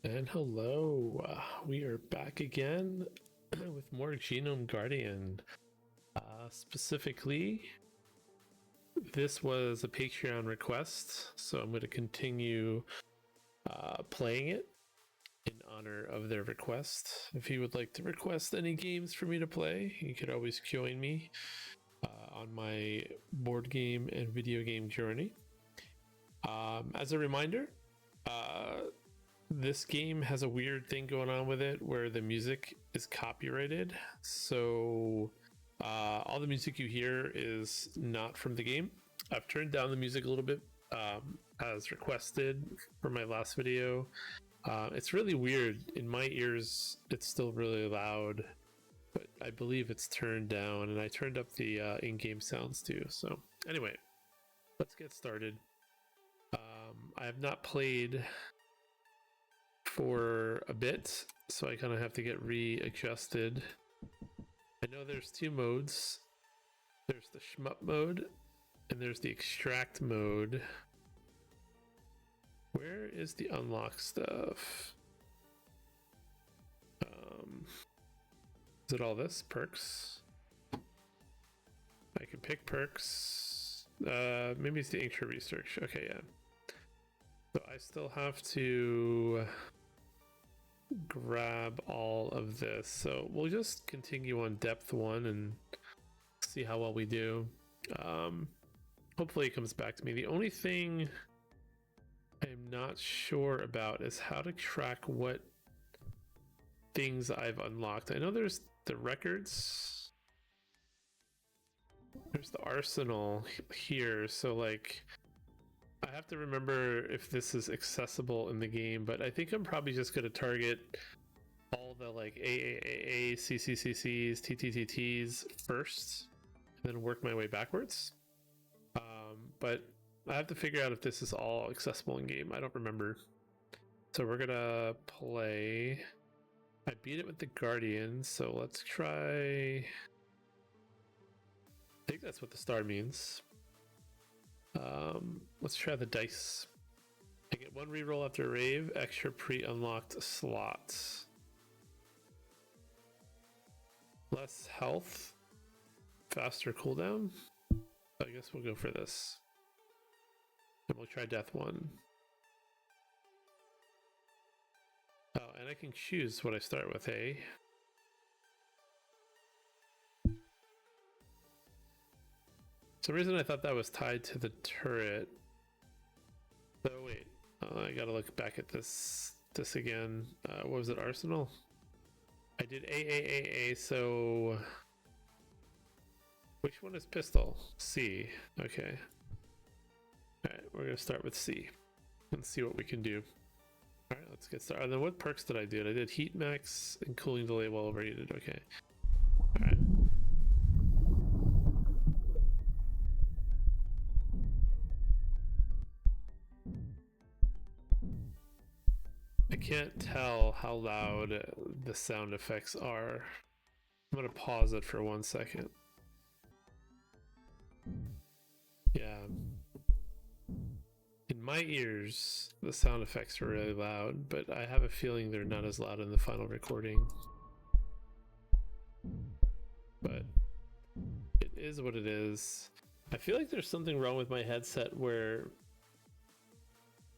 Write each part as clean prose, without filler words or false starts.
And hello, we are back again with more Genome Guardian. Specifically, this was a Patreon request, so I'm going to continue playing it in honor of their request. If you would like to request any games for me to play, you could always join me on my board game and video game journey. As a reminder, this game has a weird thing going on with it where the music is copyrighted. So all the music you hear is not from the game. I've turned down the music a little bit as requested for my last video. It's really weird. In my ears, it's still really loud, but I believe it's turned down, and I turned up the in-game sounds too. So anyway, let's get started. I have not played for a bit, so I kind of have to get readjusted. I know there's two modes. There's the shmup mode and there's the extract mode. Where is the unlock stuff? Is it all this? Perks? I can pick perks. Maybe it's the Inktra research. Okay, yeah. So I still have to grab all of this, so we'll just continue on depth 1 and see how well we do. Hopefully it comes back to me. The only thing I'm not sure about is how to track what things I've unlocked. I know there's the records, there's the arsenal here, so like I have to remember if this is accessible in the game, but I think I'm probably just going to target all the like AAAA, CCCCs, TTTTs first, and then work my way backwards. But I have to figure out if this is all accessible in game. I don't remember. So we're going to play. I beat it with the Guardian, so let's try. I think that's what the star means. Let's try the dice. I get one reroll after a rave, extra pre-unlocked slots. Less health, faster cooldown. I guess we'll go for this. And we'll try death 1. Oh, and I can choose what I start with, hey? For some reason I thought that was tied to the turret. Oh wait, I gotta look back at this again. What was it, Arsenal? I did AAAA, so which one is pistol? C. Okay. Alright, we're gonna start with C and see what we can do. Alright, let's get started. And then what perks did I do? I did heat max and cooling delay while overheated. Okay. Alright. I can't tell how loud the sound effects are. I'm gonna pause it for 1 second. Yeah. In my ears, the sound effects are really loud, but I have a feeling they're not as loud in the final recording. But it is what it is. I feel like there's something wrong with my headset where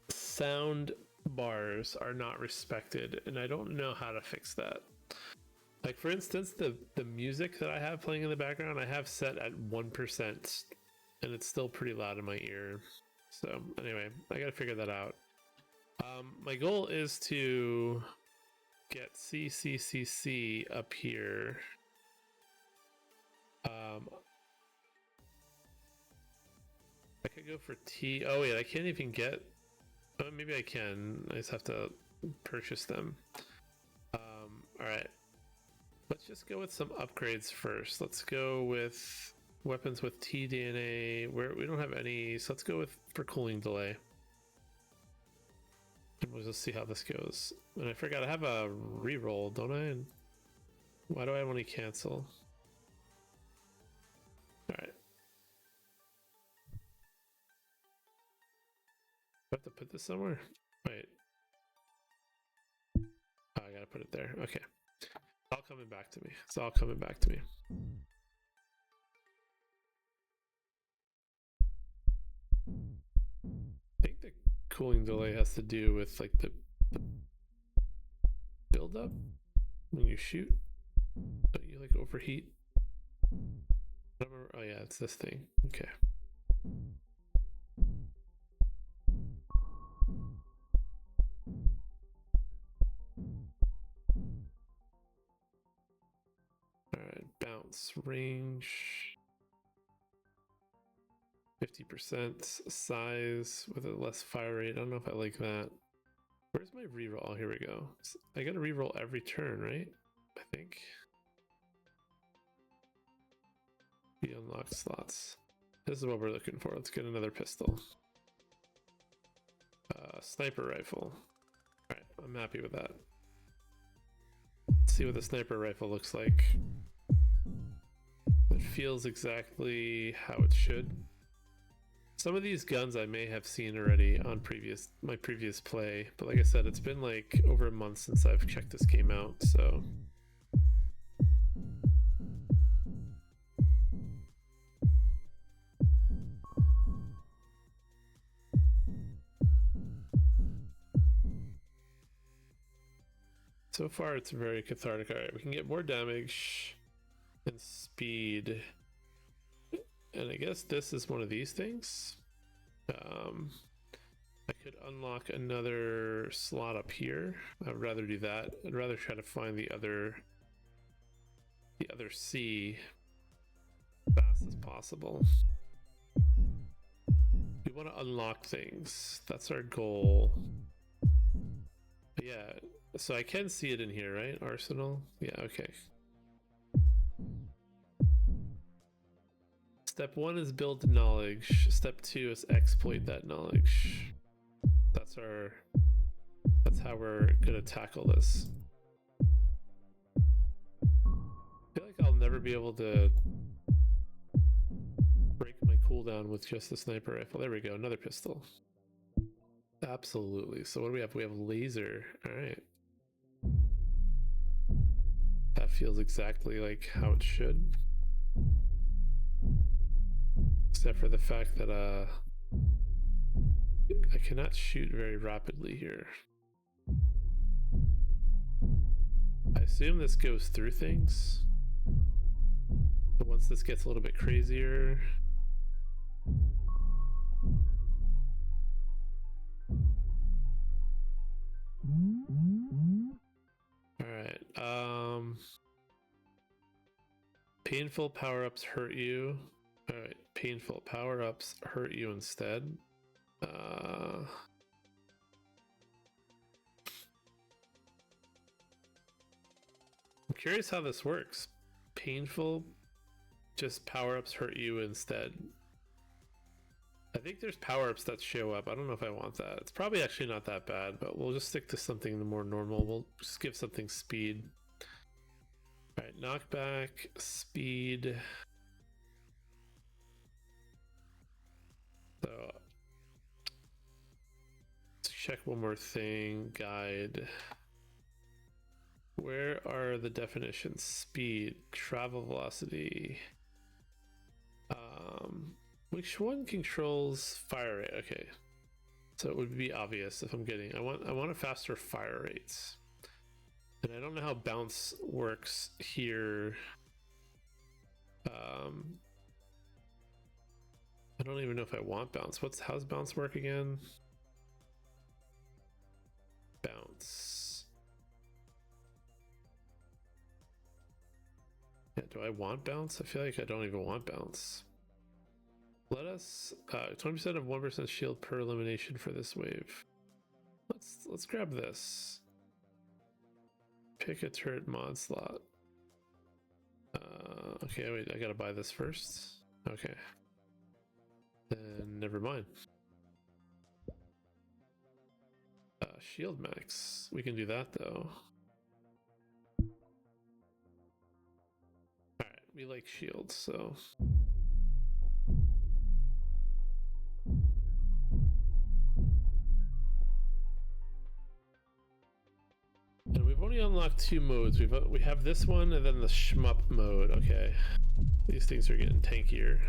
sound bars are not respected, and I don't know how to fix that. Like for instance, the music that I have playing in the background, I have set at 1%, and it's still pretty loud in my ear. So anyway, I gotta figure that out. My goal is to get CCCC up here. I could go for T. Oh wait, I can't even get. Oh, maybe I can. I just have to purchase them. All right. Let's just go with some upgrades first. Let's go with weapons with TDNA. We don't have any, so let's go with for cooling delay. And we'll just see how this goes. And I forgot I have a reroll, don't I? And why do I only cancel? All right. Do I have to put this somewhere? Wait. put it there. Okay. It's all coming back to me. It's all coming back to me. I think the cooling delay has to do with like the build up when you shoot. Don't you like overheat? I don't remember. Oh yeah, it's this thing. Okay. Alright, bounce range 50%, size with a less fire rate. I don't know if I like that. Where's my reroll? Oh, here we go. I gotta reroll every turn, right? I think. We unlock slots. This is what we're looking for. Let's get another pistol. Sniper rifle. Alright, I'm happy with that. Let's see what the sniper rifle looks like. It feels exactly how it should. Some of these guns I may have seen already on my previous play, but like I said, it's been like over a month since I've checked this game out, so. So far it's very cathartic. Alright, we can get more damage and speed. And I guess this is one of these things. I could unlock another slot up here. I would rather do that. I'd rather try to find the other C as fast as possible. We want to unlock things. That's our goal. But yeah, so I can see it in here, right? Arsenal? Yeah, okay. Step 1 is build knowledge. Step 2 is exploit that knowledge. That's how we're gonna tackle this. I feel like I'll never be able to break my cooldown with just the sniper rifle. There we go, another pistol. Absolutely. So what do we have? We have laser. All right. That feels exactly like how it should. Except for the fact that I cannot shoot very rapidly here. I assume this goes through things. But once this gets a little bit crazier. Alright, painful power-ups hurt you. Alright, painful power-ups hurt you instead. I'm curious how this works. Painful, just power-ups hurt you instead. I think there's power-ups that show up. I don't know if I want that. It's probably actually not that bad, but we'll just stick to something more normal. We'll just give something speed. Alright, knockback, speed. So, let's check one more thing. Guide. Where are the definitions? Speed, travel velocity. Which one controls fire rate? Okay, so it would be obvious if I'm getting. I want a faster fire rates, and I don't know how bounce works here. I don't even know if I want bounce. How's bounce work again? Bounce. Yeah, do I want bounce? I feel like I don't even want bounce. Let us 20% of 1% shield per elimination for this wave. Let's grab this. Pick a turret mod slot. Okay, wait, I gotta buy this first. Okay. Then never mind. Shield max. We can do that though. Alright, we like shields, so. And we've only unlocked 2 modes. We have this one and then the shmup mode. Okay, these things are getting tankier.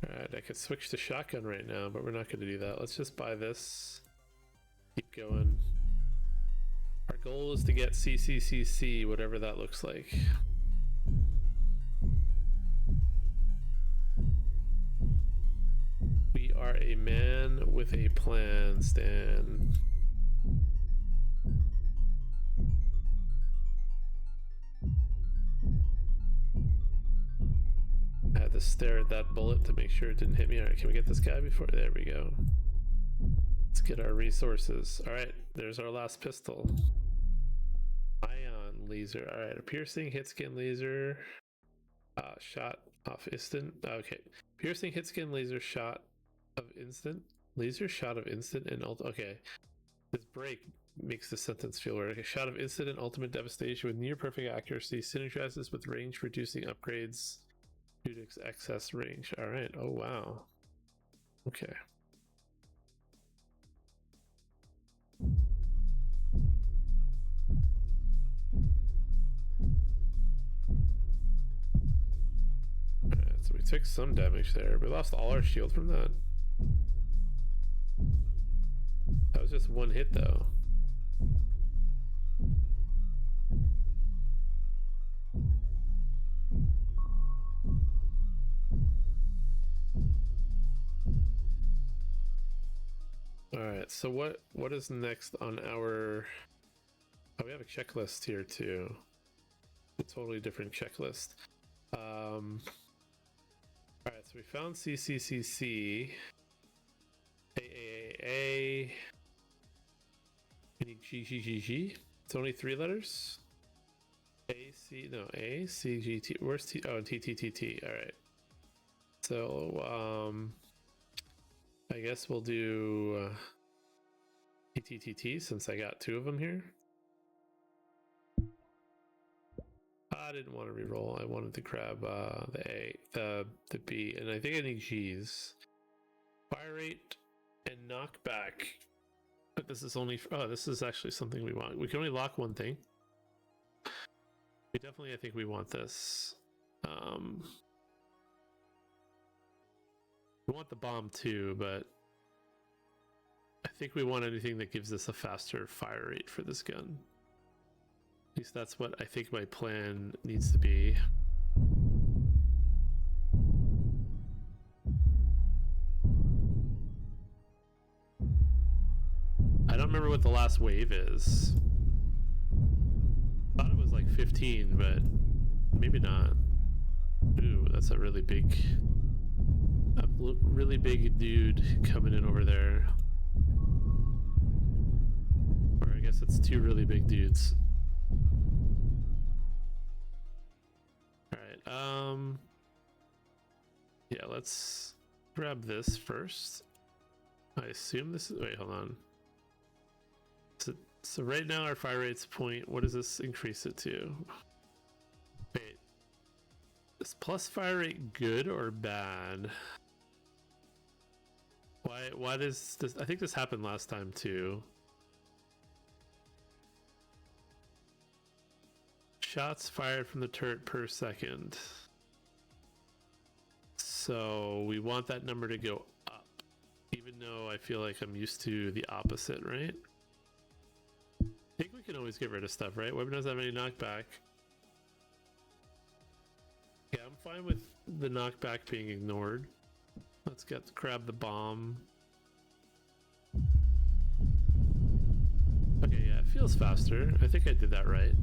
Alright, I could switch to shotgun right now, but we're not going to do that. Let's just buy this. Keep going. Our goal is to get CCCC, whatever that looks like. We are a man with a plan, Stan. I had to stare at that bullet to make sure it didn't hit me. Alright, can we get this guy before? There we go. Let's get our resources. Alright, there's our last pistol. Ion laser. Alright, a piercing hit skin laser. Shot off instant. Okay. Piercing hit skin laser shot of instant. Laser shot of instant and okay. This break makes the sentence feel weird. A shot of instant and ultimate devastation with near perfect accuracy synergizes with range reducing upgrades due to excess range. Alright. Oh wow. Okay. Alright, so we took some damage there. We lost all our shield from that. That was just one hit though. Alright, so what is next on our... Oh, we have a checklist here too. A totally different checklist. Alright, so we found CCCC, AAA, GGGG. It's only 3 letters. A, C, no, A, C, G, T. Where's T? Oh, T, T, T, T. Alright. So, I guess we'll do TTTT since I got 2 of them here. I didn't want to reroll. I wanted to grab the A, the B, and I think I need G's. Fire rate and knockback. But this is only this is actually something we want. We can only lock one thing. We definitely, I think we want this. We want the bomb too, but I think we want anything that gives us a faster fire rate for this gun. At least that's what I think my plan needs to be. I don't remember what the last wave is. I thought it was like 15, but maybe not. Ooh, that's a really big dude coming in over there. Or I guess it's 2 really big dudes. Alright, yeah, let's grab this first. I assume this is, wait, hold on. So right now our fire rate's point. What does this increase it to? Wait, is plus fire rate good or bad? Why does this? I think this happened last time too. Shots fired from the turret per second. So we want that number to go up, even though I feel like I'm used to the opposite, right? I think we can always get rid of stuff, right? Weapon doesn't have any knockback. Yeah, I'm fine with the knockback being ignored. Let's grab the bomb. Okay, yeah, it feels faster. I think I did that right.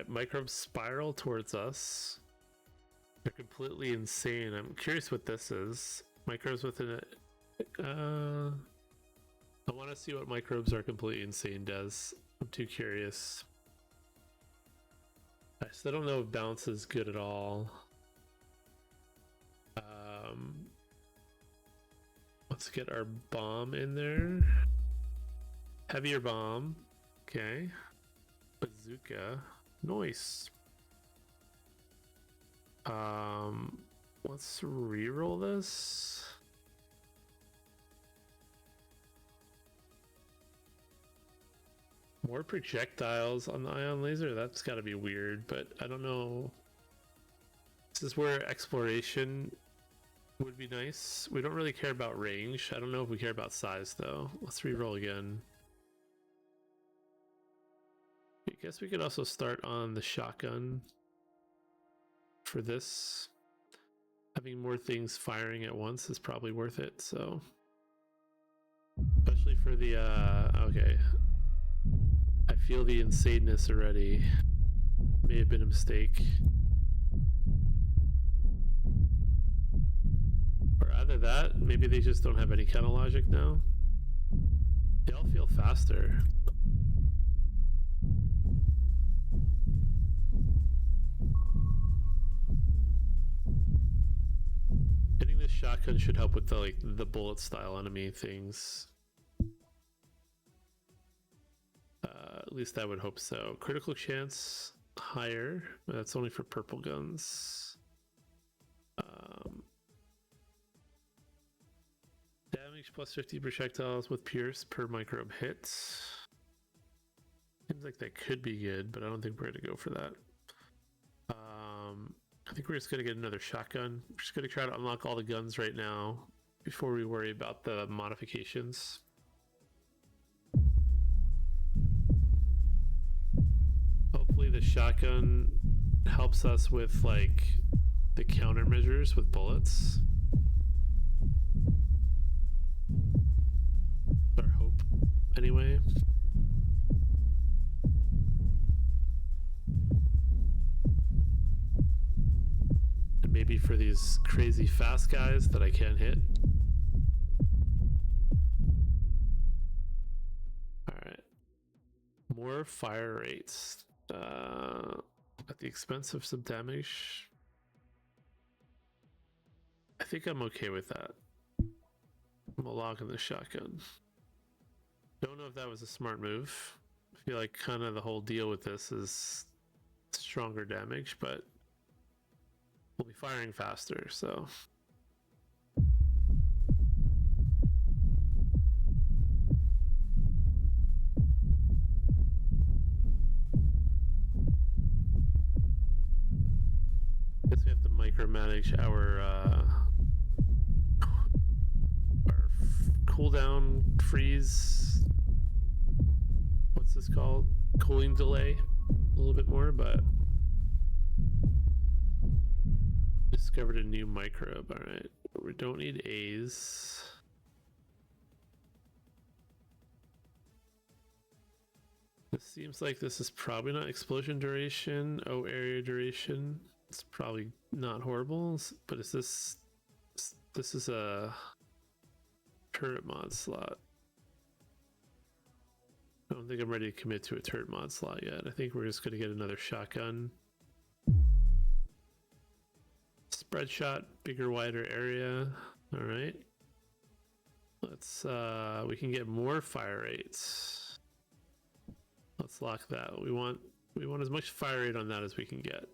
Microbes spiral towards us. They're completely insane. I'm curious what this is. Microbes within it. I want to see what microbes are completely insane does. I'm too curious. I still don't know if bounce is good at all. Let's get our bomb in there. Heavier bomb. Okay. Bazooka. Nice. Let's re-roll this. More projectiles on the ion laser? That's gotta be weird, but I don't know. This is where exploration would be nice. We don't really care about range. I don't know if we care about size though. Let's re-roll again. I guess we could also start on the shotgun for this. Having more things firing at once is probably worth it, so. Especially for the, okay. I feel the insaneness already. May have been a mistake. Or either that, maybe they just don't have any kind of logic now. They all feel faster. Getting this shotgun should help with the bullet style enemy things. At least I would hope so. Critical chance higher. That's only for purple guns. Damage plus 50 projectiles with pierce per microbe hit. Seems like that could be good, but I don't think we're gonna go for that. I think we're just gonna get another shotgun. We're just gonna try to unlock all the guns right now before we worry about the modifications. Hopefully the shotgun helps us with like the countermeasures with bullets. Our hope, anyway. And maybe for these crazy fast guys that I can't hit. Alright. More fire rates. At the expense of some damage. I think I'm okay with that. I'm gonna lock in the shotgun. Don't know if that was a smart move. I feel like kind of the whole deal with this is stronger damage, but we'll be firing faster, so. Guess we have to micromanage our cooldown freeze. What's this called? Cooling delay a little bit more, but discovered a new microbe. All right, we don't need A's. This seems like this is probably not explosion duration. O area duration. It's probably not horrible, but is this? This is a turret mod slot. I don't think I'm ready to commit to a turret mod slot yet. I think we're just going to get another shotgun. Spread shot, bigger, wider area. All right. Let's, we can get more fire rates. Let's lock that. We want as much fire rate on that as we can get.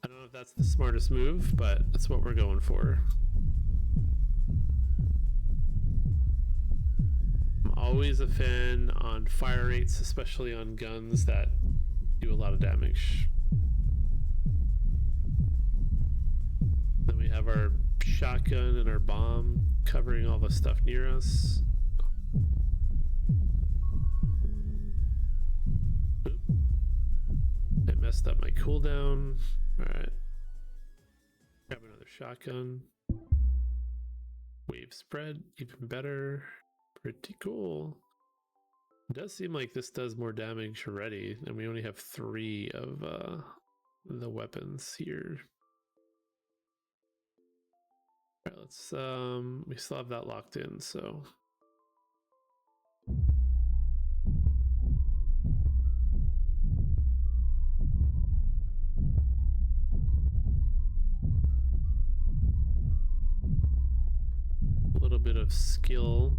I don't know if that's the smartest move, but that's what we're going for. I'm always a fan on fire rates, especially on guns that do a lot of damage. Then we have our shotgun and our bomb covering all the stuff near us. Oop. I messed up my cooldown. Alright. Grab another shotgun. Wave spread, even better. Pretty cool. It does seem like this does more damage already, and we only have 3 of the weapons here. Alright, let's we still have that locked in, so a little bit of skill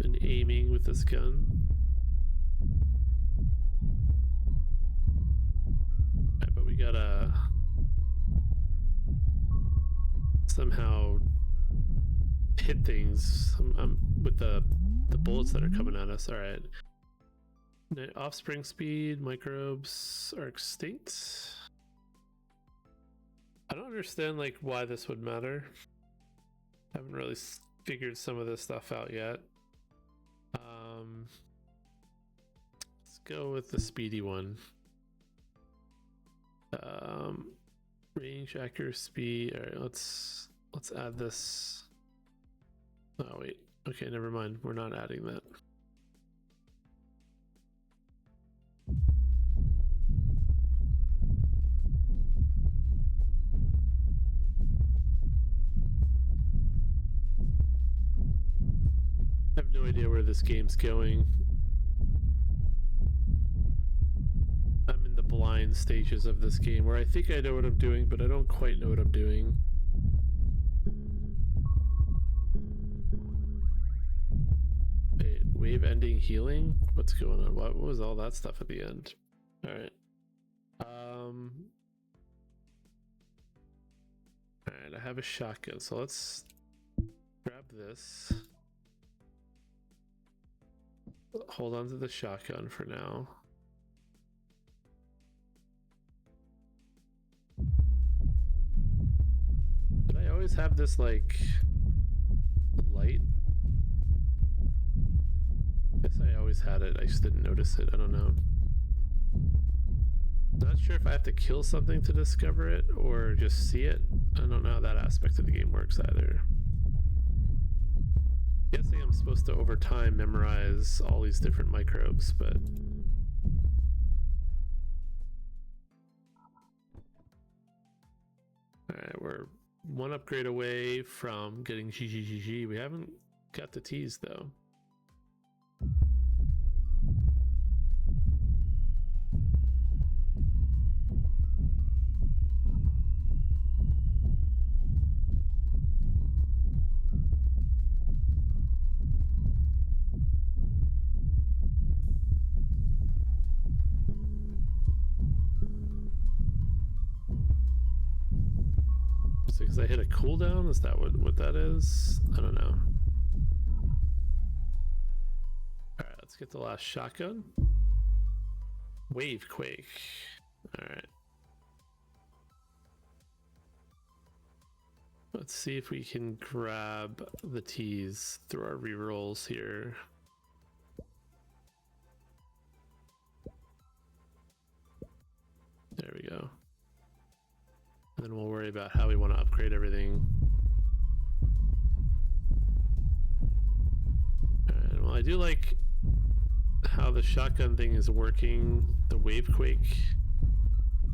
in aiming with this gun. Right, but we gotta somehow hit things with the bullets that are coming at us. All right. Offspring speed, microbes are extinct. I don't understand like why this would matter. I haven't really figured some of this stuff out yet. Let's go with the speedy one. Range, accuracy, speed. All right, let's add this. Oh wait, okay, never mind. We're not adding that. I have no idea where this game's going. I'm in the blind stages of this game where I think I know what I'm doing, but I don't quite know what I'm doing. Wait, wave ending healing? What's going on? What was all that stuff at the end? All right. All right, I have a shotgun, so let's grab this. Hold on to the shotgun for now. Did I always have this like light? I guess I always had it. I just didn't notice it. I don't know. Not sure if I have to kill something to discover it or just see it. I don't know how that aspect of the game works either. Guessing I'm supposed to over time memorize all these different microbes, but alright, we're one upgrade away from getting GGGG. We haven't got the T's though. Because I hit a cooldown? Is that what that is? I don't know. Alright, let's get the last shotgun. Wave Quake. Alright. Let's see if we can grab the T's through our rerolls here. There we go. And then we'll worry about how we want to upgrade everything. Alright, well I do like how the shotgun thing is working. The wave quake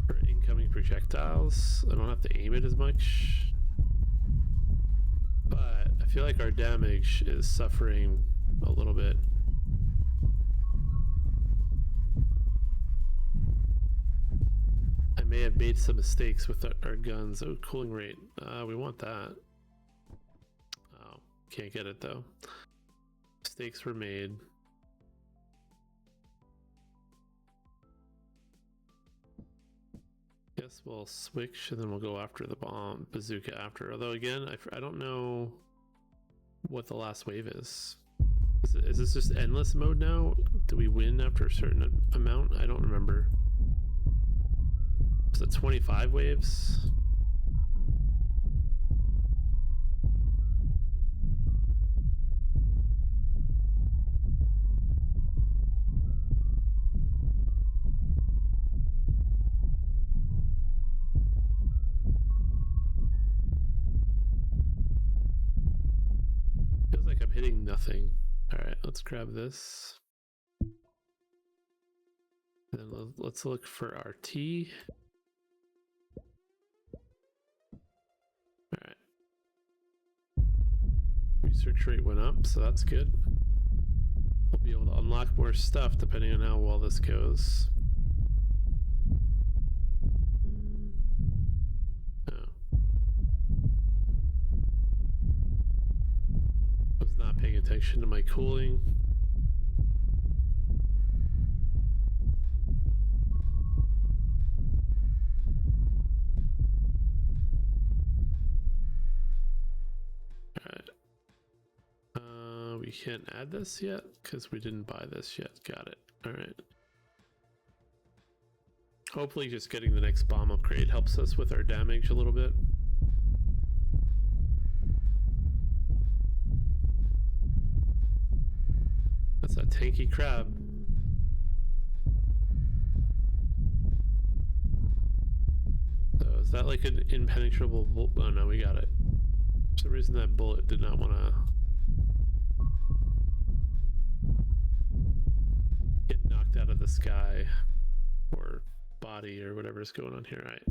for incoming projectiles. I don't have to aim it as much. But I feel like our damage is suffering a little bit. I may have made some mistakes with our guns. Oh, cooling rate. We want that. Oh, can't get it though. Mistakes were made. Guess we'll switch and then we'll go after the bomb bazooka after. Although again, I don't know what the last wave is. Is this just endless mode now? Do we win after a certain amount? I don't remember. Is it 25 waves? Feels like I'm hitting nothing. Alright, let's grab this. Then let's look for our T. Alright. research rate went up, so that's good. We'll be able to unlock more stuff depending on how well this goes. Was not paying attention to my cooling. We can't add this yet because we didn't buy this yet. Got it. All right. Hopefully just getting the next bomb upgrade helps us with our damage a little bit. That's a tanky crab. So is that like an impenetrable bullet? Oh no, we got it. For some reason that bullet did not want to get knocked out of the sky or body or whatever's going on here. Right.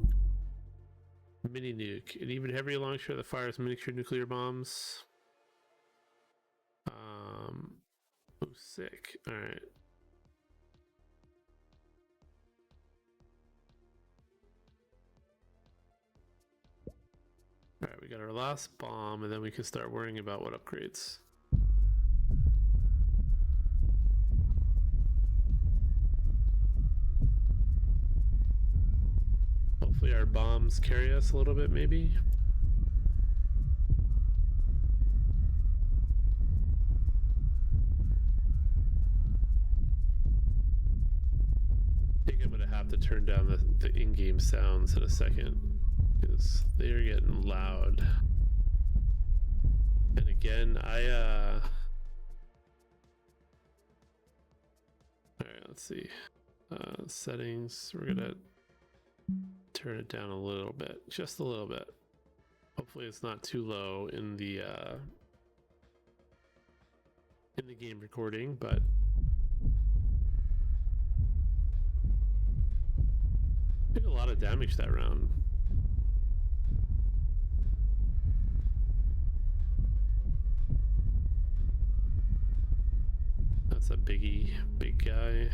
Mini nuke. An even heavier launcher that fires miniature nuclear bombs. Oh, sick. All right. All right, we got our last bomb, and then we can start worrying about what upgrades. Hopefully our bombs carry us a little bit, maybe. I think I'm gonna have to turn down the in-game sounds in a second because they're getting loud. And again, all right, let's see. Settings, we're gonna turn it down a little bit, just a little bit. Hopefully it's not too low in the game recording, but did a lot of damage that round. That's a big guy.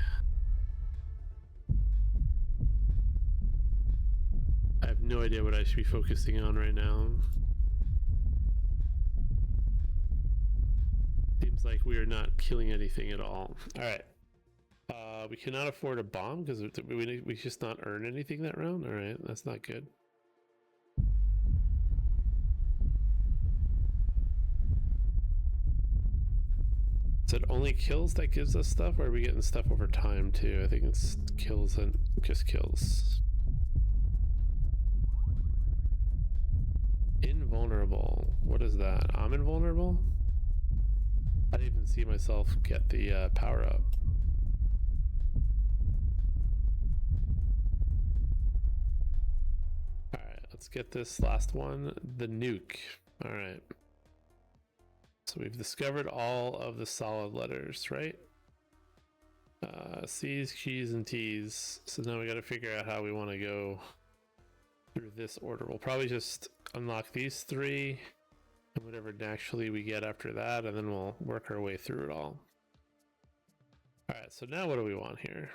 I have no idea what I should be focusing on right now. Seems like we are not killing anything at all. All right. We cannot afford a bomb because we just not earn anything that round. All right, that's not good. Is it only kills that gives us stuff, or are we getting stuff over time too? I think it's kills and just kills. Invulnerable. What is that? I'm invulnerable? I didn't even see myself get the power up. Alright, let's get this last one. The nuke. Alright. So we've discovered all of the solid letters, right? C's, G's, and T's. So now we gotta figure out how we want to go through this order. We'll probably just unlock these three and whatever naturally we get after that, and then we'll work our way through it all. Alright, so now what do we want here?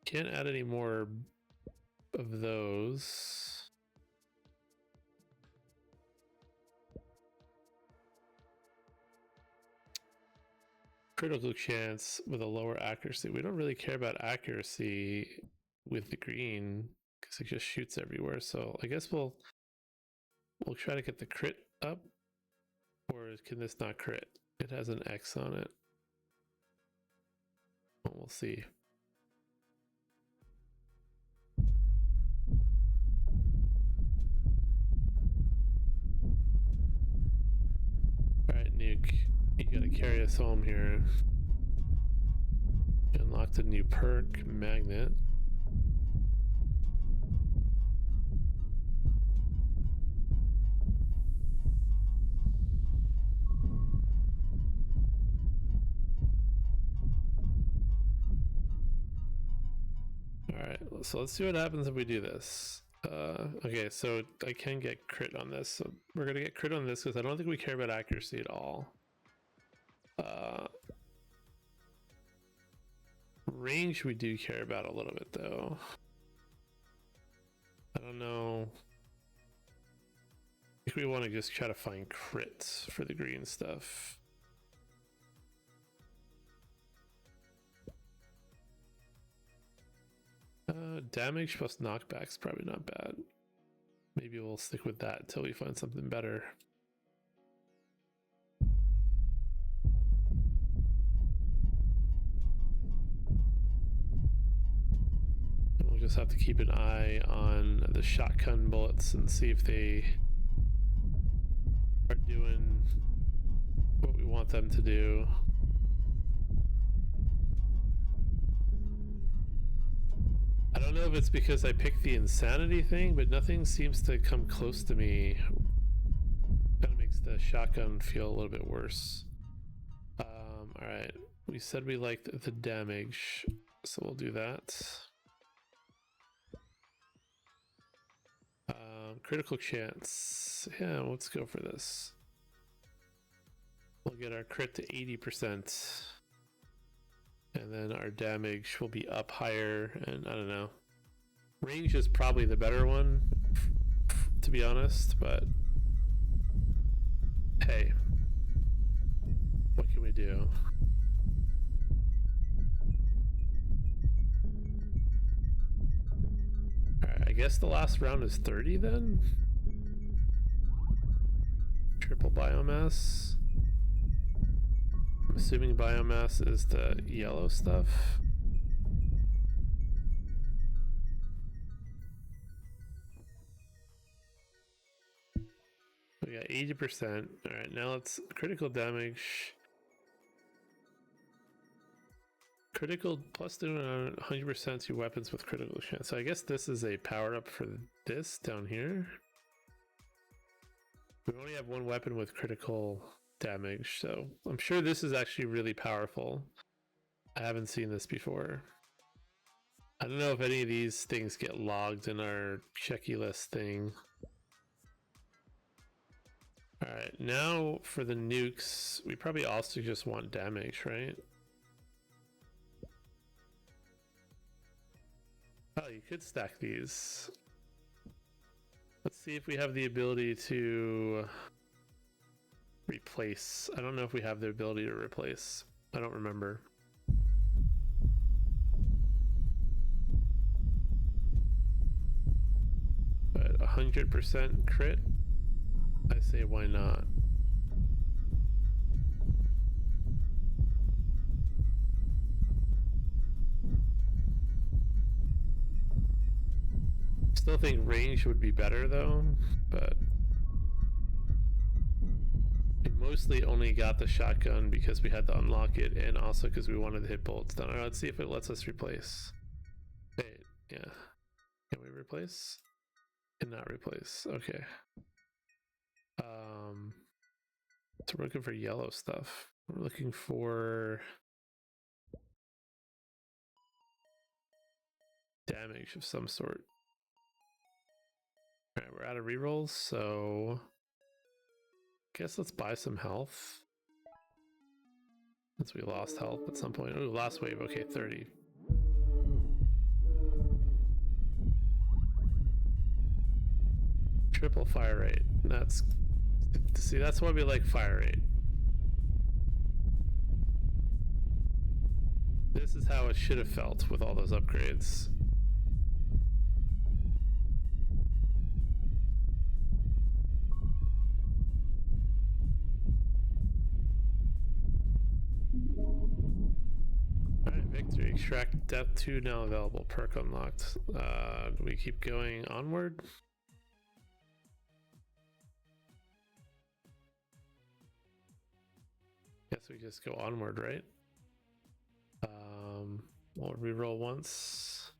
Can't add any more of those. Critical chance with a lower accuracy. We don't really care about accuracy with the green because it just shoots everywhere. So I guess we'll try to get the crit up, or can this not crit? It has an X on it. Well, we'll see. All right, Nuke. You gotta carry us home here. Unlocked a new perk, Magnet. Alright, so let's see what happens if we do this. Okay, so I can get crit on this. So we're gonna get crit on this because I don't think we care about accuracy at all. Range we do care about a little bit though. I don't know. I think we want to just try to find crits for the green stuff. Damage plus knockback's probably not bad. Maybe we'll stick with that until we find something better. And we'll just have to keep an eye on the shotgun bullets and see if they are doing what we want them to do. I don't know if it's because I picked the insanity thing, but nothing seems to come close to me. Kind of makes the shotgun feel a little bit worse. Alright, we said we liked the damage, so we'll do that. Critical chance. Yeah, let's go for this. We'll get our crit to 80%. And then our damage will be up higher, and I don't know. Range is probably the better one, to be honest, but hey, what can we do? Alright, I guess the last round is 30 then? Triple biomass. I'm assuming biomass is the yellow stuff. We got 80%. Alright, now let's critical damage. Critical plus doing 100% to weapons with critical chance. So I guess this is a power up for this down here. We only have one weapon with critical damage, so I'm sure this is actually really powerful. I haven't seen this before. I don't know if any of these things get logged in our checky list thing. Alright, now for the nukes, we probably also just want damage, right? Oh, you could stack these. Let's see if we have the ability to replace. I don't know if we have the ability to replace. I don't remember. But 100% crit? I say why not? Still think range would be better though, but we mostly only got the shotgun because we had to unlock it and also because we wanted to hit bullets down. Alright, let's see if it lets us replace. Hey, yeah. Can we replace? Cannot replace. Okay. So we're looking for yellow stuff. We're looking for damage of some sort. Alright, we're out of rerolls, so guess let's buy some health. Since we lost health at some point. Ooh, last wave, okay, 30. Triple fire rate. That's see, that's why we like fire rate. This is how it should have felt with all those upgrades. Alright, victory. Extract Death 2 now available. Perk unlocked. Do we keep going onward? Guess we just go onward, right? We'll reroll once.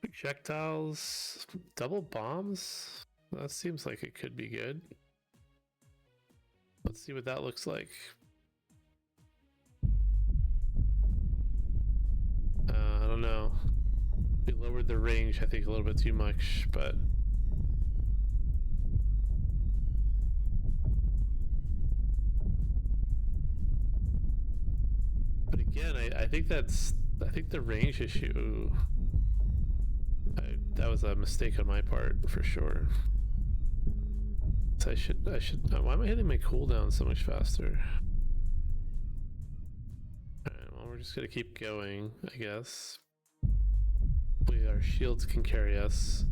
Projectiles, double bombs. That seems like it could be good. Let's see what that looks like. I don't know. We lowered the range, I think, a little bit too much, but But again, I think the range issue. That was a mistake on my part for sure. So I should. Why am I hitting my cooldown so much faster? Alright, well, we're just gonna keep going, I guess. Hopefully our shields can carry us.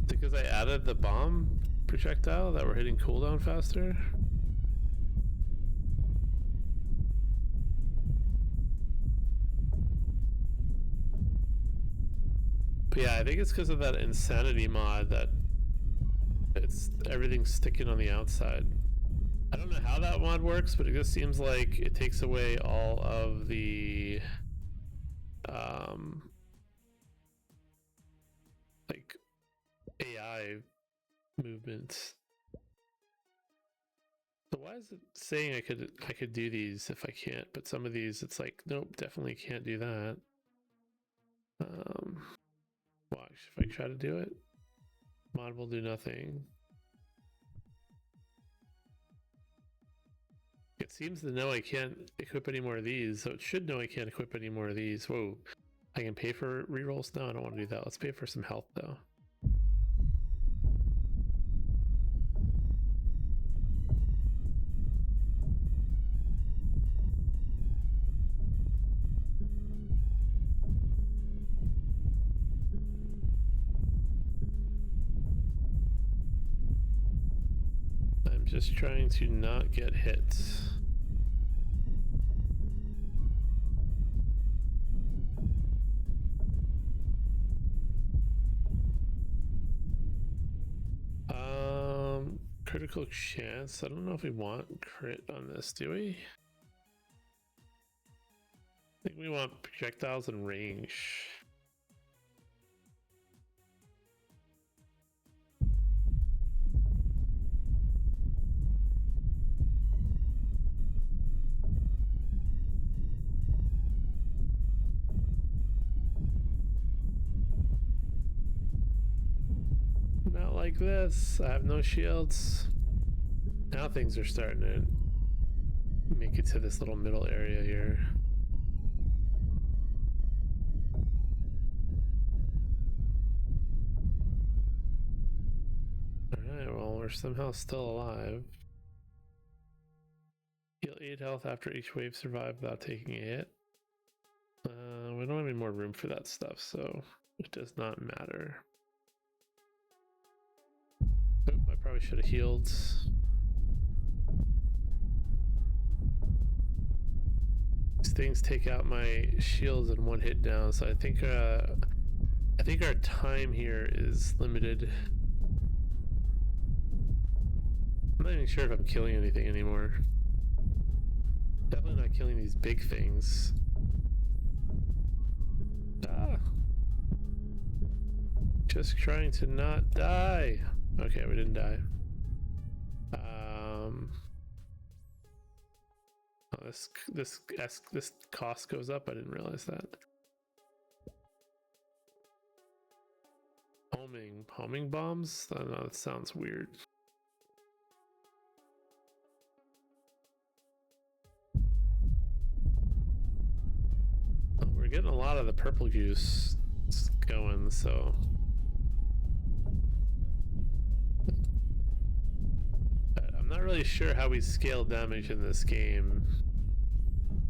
Because I added the bomb projectile that we're hitting cooldown faster. But yeah, I think it's because of that insanity mod that everything's sticking on the outside. I don't know how that mod works, but it just seems like it takes away all of the like AI movements. So why is it saying I could do these if I can't? But some of these, it's like, nope, definitely can't do that. Watch if I try to do it. Mod will do nothing. It seems to know I can't equip any more of these, so it should know I can't equip any more of these. Whoa. I can pay for rerolls? No, I don't want to do that. Let's pay for some health though. I'm just trying to not get hit. Critical chance. I don't know if we want crit on this, do we? I think we want projectiles and range. Not like this. I have no shields. Now things are starting to make it to this little middle area here. Alright, well, we're somehow still alive. Heal 8 health after each wave survived without taking a hit. We don't have any more room for that stuff, so it does not matter. Oh, I probably should have healed. These things take out my shields in one hit down, so I think our time here is limited. I'm not even sure if I'm killing anything anymore. Definitely not killing these big things. Ah! Just trying to not die. Okay, we didn't die. Oh, this cost goes up. I didn't realize that. Homing bombs? I don't know, that sounds weird. We're getting a lot of the purple juice going, so I'm not really sure how we scale damage in this game.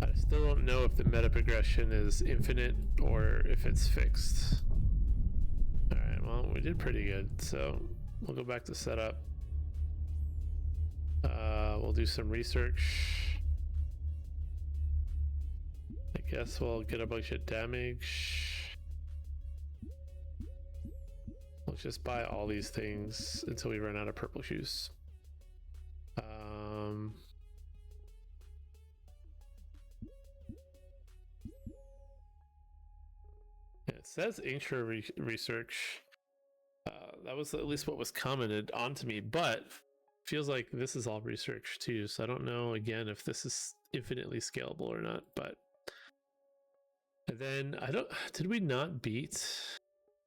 I still don't know if the meta progression is infinite or if it's fixed. Alright, well, we did pretty good, so we'll go back to setup. We'll do some research. I guess we'll get a bunch of damage. Let's just buy all these things until we run out of purple juice. It says intro research. That was at least what was commented onto me, but feels like this is all research too, so I don't know again if this is infinitely scalable or not. But and then did we not beat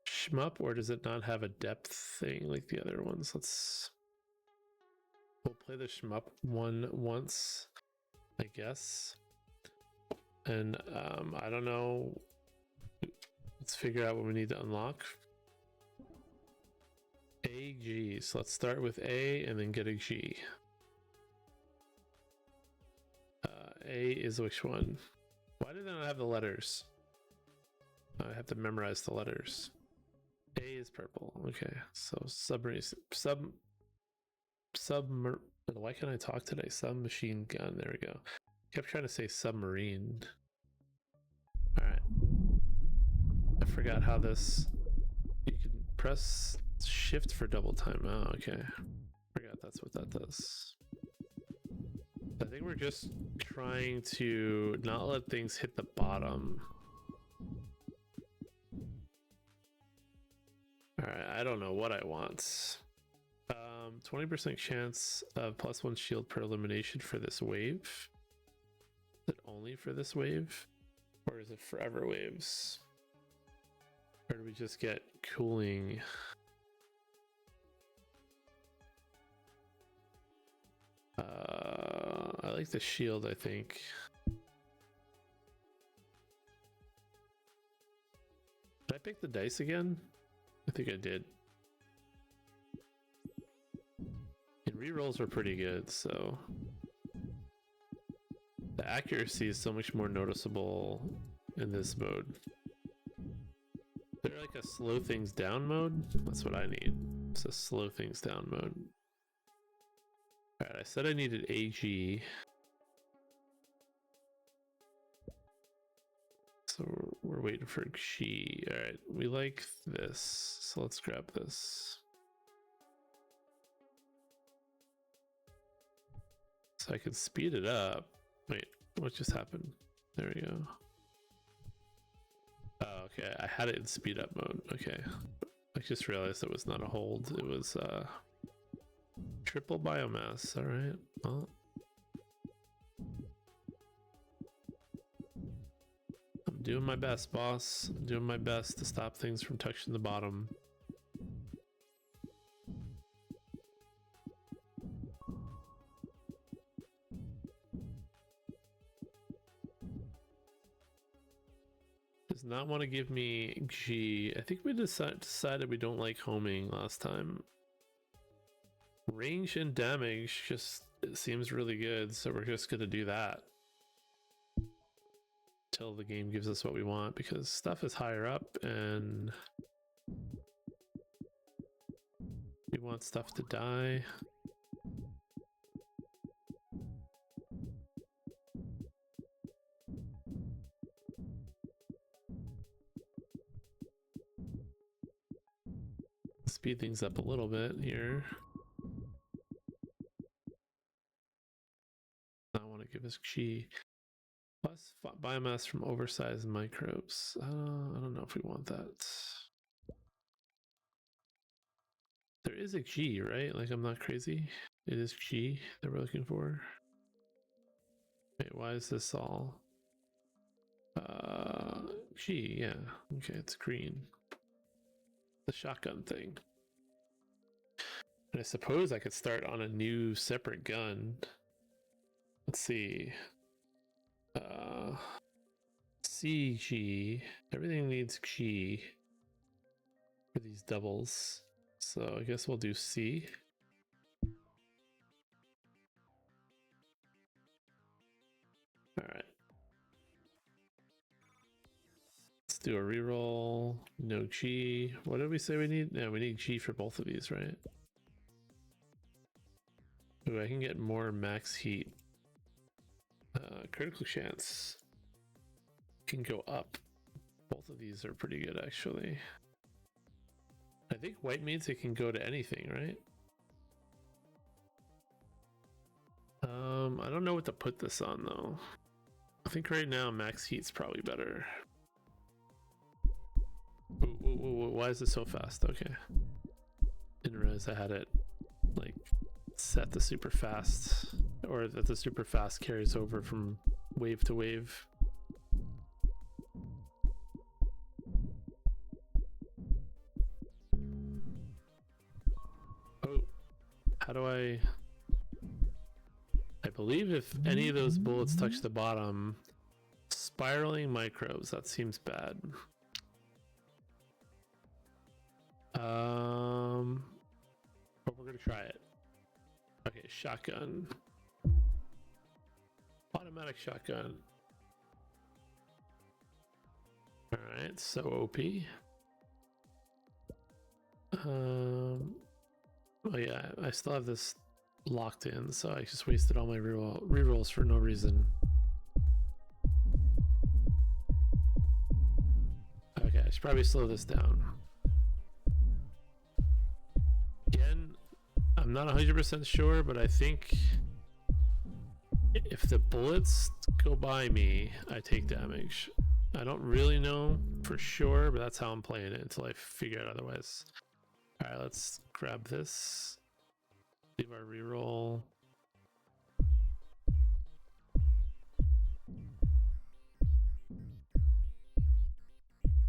shmup, or does it not have a depth thing like the other ones? We'll play the shmup one once. I guess. And I don't know. Let's figure out what we need to unlock. A, G. So let's start with A and then get a G. A is which one? Why did I not have the letters? I have to memorize the letters. A is purple. Okay, so submarine. Why can't I talk today? Submachine gun. There we go. Kept trying to say submarine. All right. I forgot how this. You can press shift for double time. Oh, okay. Forgot that's what that does. I think we're just trying to not let things hit the bottom. All right. I don't know what I want. 20% chance of +1 shield per elimination for this wave. Is it only for this wave? Or is it forever waves? Or do we just get cooling? I like the shield, I think. Did I pick the dice again? I think I did. And rerolls were pretty good, so the accuracy is so much more noticeable in this mode. Is there like a slow things down mode? That's what I need. It's a slow things down mode. Alright, I said I needed AG. So we're waiting for G. Alright, we like this. So let's grab this. So I can speed it up. Wait, what just happened? There we go. Oh, okay. I had it in speed up mode. Okay. I just realized it was not a hold. It was triple biomass. All right. Well, I'm doing my best, boss. I'm doing my best to stop things from touching the bottom. Does not want to give me G. I think we decided we don't like homing last time. Range and damage just it seems really good, so we're just gonna do that till the game gives us what we want, because stuff is higher up and we want stuff to die. Speed things up a little bit here. I want to give us G. Plus biomass from oversized microbes. I don't know if we want that. There is a G, right? Like, I'm not crazy. It is G that we're looking for. Wait, why is this all? G, yeah. Okay, it's green. The shotgun thing. And I suppose I could start on a new separate gun. Let's see. CG. Everything needs G for these doubles. So I guess we'll do C. Alright. Let's do a reroll. No G. What did we say we need? No, we need G for both of these, right? Ooh, I can get more max heat. Critical chance can go up. Both of these are pretty good, actually. I think white means it can go to anything, right? I don't know what to put this on, though. I think right now max heat's probably better. Ooh, why is it so fast? Okay. Didn't realize I had it, like, set the super fast, or that the super fast carries over from wave to wave. Oh, how do I? I believe if any of those bullets touch the bottom, spiraling microbes, that seems bad. But we're gonna try it. Okay, shotgun. Automatic shotgun. Alright, so OP. Oh yeah, I still have this locked in, so I just wasted all my rerolls for no reason. Okay, I should probably slow this down. Again, I'm not 100% sure, but I think if the bullets go by me, I take damage. I don't really know for sure, but that's how I'm playing it until I figure out otherwise. Alright, let's grab this. Leave our reroll.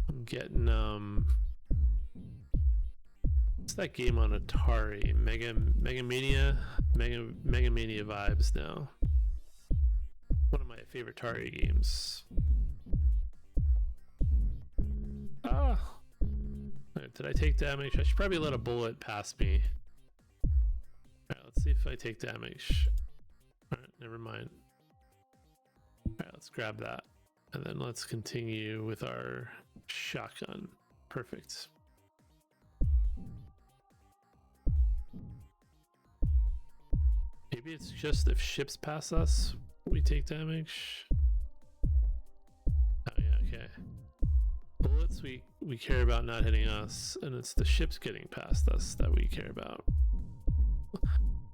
I'm getting what's that game on Atari? Megamania vibes now. One of my favorite Atari games. Ah! Right, did I take damage? I should probably let a bullet pass me. Alright, let's see if I take damage. Alright, never mind. Alright, let's grab that. And then let's continue with our shotgun. Perfect. Maybe it's just if ships pass us, we take damage. Oh yeah, okay. Bullets we care about not hitting us, and it's the ships getting past us that we care about.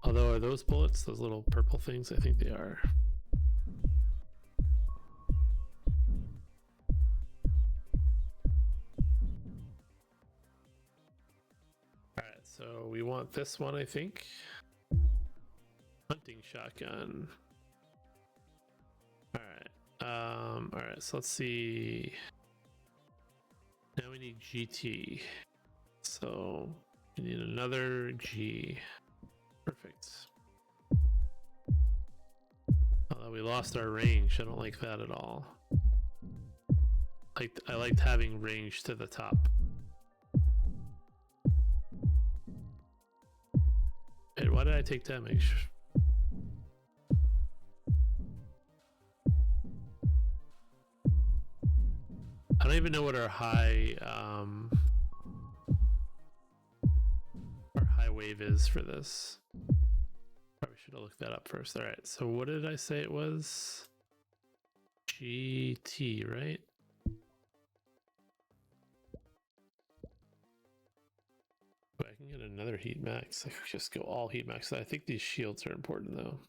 Although, are those bullets those little purple things? I think they are. Alright, so we want this one, I think. Hunting shotgun. Alright, so let's see. Now we need GT. So we need another G. Perfect. Although we lost our range, I don't like that at all. I liked having range to the top. Wait, why did I take damage? I don't even know what our high wave is for this. Probably should have looked that up first. All right, so what did I say it was? GT, right? Oh, I can get another heat max. I could just go all heat max. I think these shields are important though.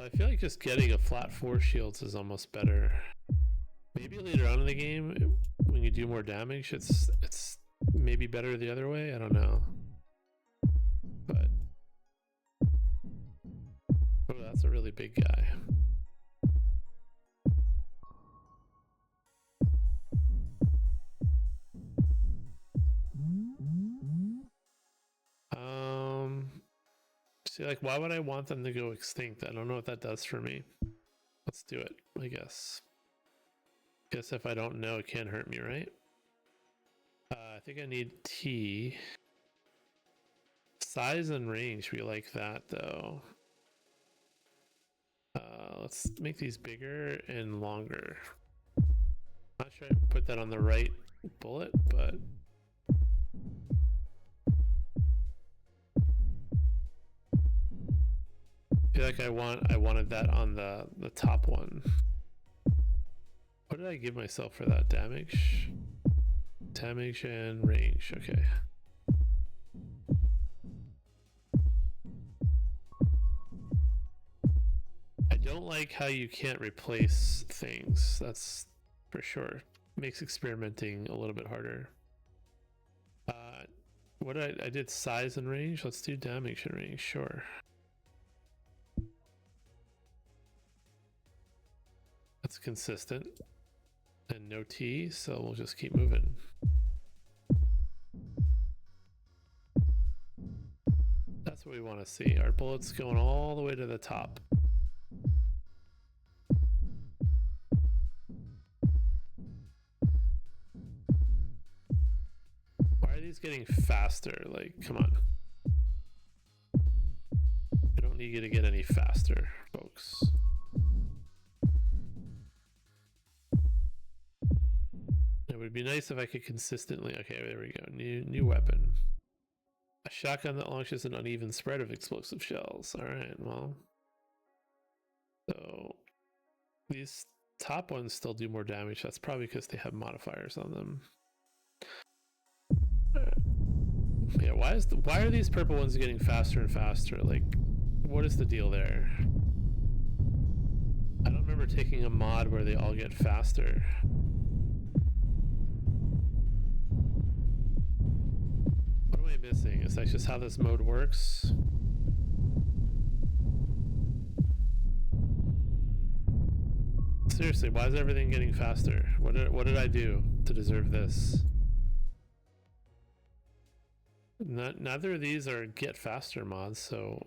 I feel like just getting a flat 4 shields is almost better. Maybe later on in the game, when you do more damage, it's maybe better the other way. I don't know. But oh, that's a really big guy. See, like, why would I want them to go extinct? I don't know what that does for me. Let's do it, I guess. Guess if I don't know, it can't hurt me, right? I think I need T. Size and range, we like that, though. Let's make these bigger and longer. Not sure I put that on the right bullet, but... I feel like I wanted that on the top one. What did I give myself for that? Damage? Damage and range, okay. I don't like how you can't replace things. That's for sure. Makes experimenting a little bit harder. What I did size and range. Let's do damage and range, sure. That's consistent. And no T, so we'll just keep moving. That's what we want to see. Our bullets going all the way to the top. Why are these getting faster? Like, come on. I don't need you to get any faster, folks. It would be nice if I could consistently... Okay, there we go. New weapon. A shotgun that launches an uneven spread of explosive shells. Alright, well... So... These top ones still do more damage. That's probably because they have modifiers on them. Yeah, why are these purple ones getting faster and faster? Like, what is the deal there? I don't remember taking a mod where they all get faster. What am I missing? Is that just how this mode works? Seriously, why is everything getting faster? What did I do to deserve this? Neither of these are get faster mods, so